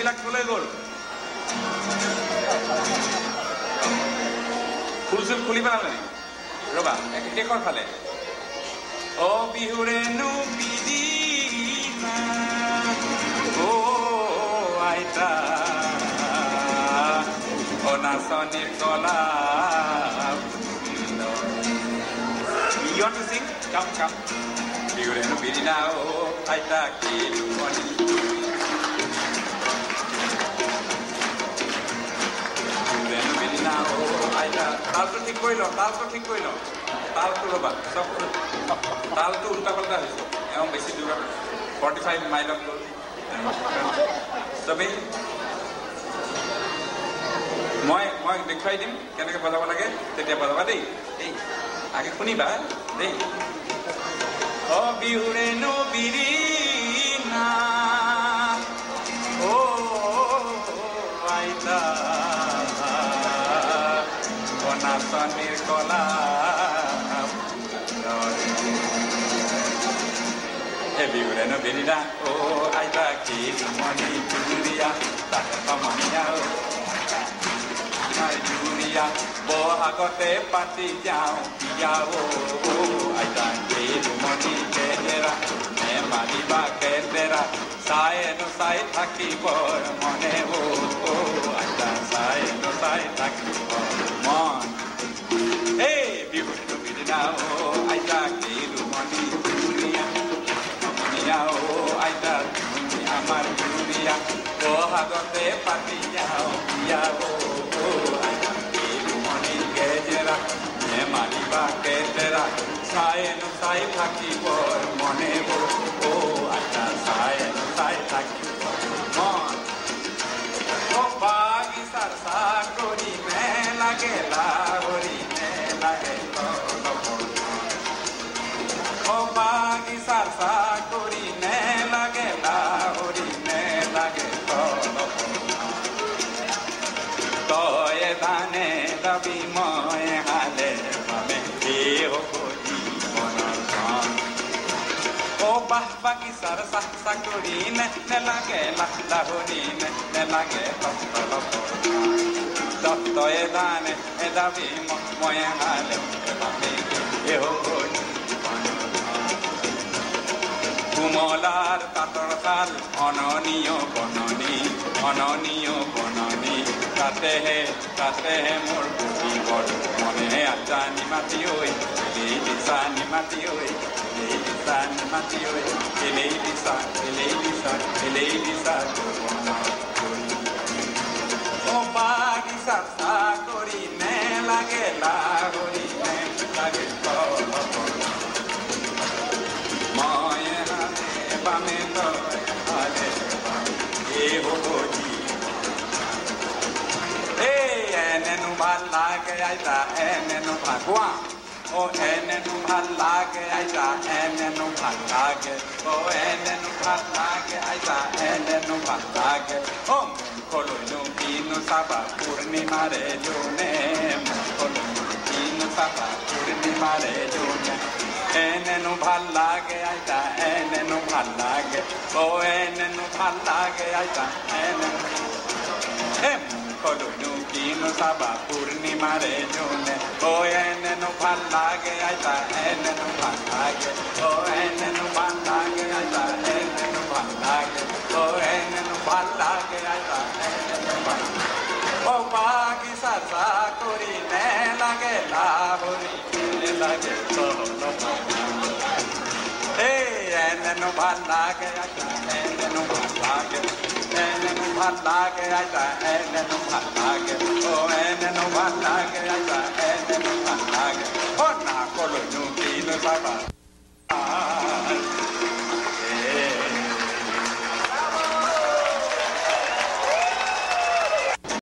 ফুলবিলাক কলৈ গ'ল ফুল চুল খুলি পেলালে ৰবা শেষৰ ফালে অ বিহুৰেনো বিদিনা অ আইতা অনাচনীৰ কলা You want to sing? Come. Biurenu birina o aita kilu moni. Biurenu birina o aita. Tal to thik koilo. Tal to loba. Sob tal to ulta palta hoiso. Eom beshi dura 45 mile of road. Sobe মই দেখাই দিম কেনেকৈ বজাব লাগে তেতিয়া বজাবা দেই এই আগে শুনিবা দেই ও বিহুৰেনো বিৰিনা ও আইতা অনাচনীৰ কলা হে বিহুৰেনো বিৰিনা ও আইতা কি মনি জুৰিয়া তাক কমানিয়া Julia, bohagote pati jao, jao, aita kilu moni kedera, ne mariba kedera, sae no sae thaki bor mone aita sae no sae thaki bor mon. Hey, bihuno birina aita kilu moni Julia, moniya aita amar Julia, bohagote pati jao, jao. Mariba kedera sae no sae thaki bor mone o aita sae no sae thaki bor mon o bagi sarsa kori me lage la hori me lage to o bagi sarsa kori me lage la hori me lage to ye dane dabi moy hale Bagi sarsa sakurin ne lage la horin ne lage to edane edavi moya hale kumolar kator kal ononiyo bononi tate he mor buti bor mone ajani mati oi lisani mati oi Elisa, Matthew, Elisa, Oh, Bagi Sasa, Corine, Lagela, Corine, Lagela, Moya, Pamento, Ale, Ehoji. Hey, and then Malaga, and then Pagua. Oh, enenu bhalage aita enenu bhalage oh enenu bhalage aita enenu bhalage oh kolonu kinu saba purnima re jone kolonu kinu saba purnima re jone enenu bhalage aita enenu bhalage oh enenu bhalage aita enenu kolonu kinu saba purnima re jone oh enenu bhalage aita enenu bhalage oh enenu bhalage aita enenu bhalage oh enenu bhalage aita enenu bhalage oh bagi sarsa kori ne lage la hori ne lage to hey enenu bhalage aita enenu bhalage enenu bhalage aita enenu bhalage oh enenu bhalage aita enenu bhalage oh na kolonu kinu saba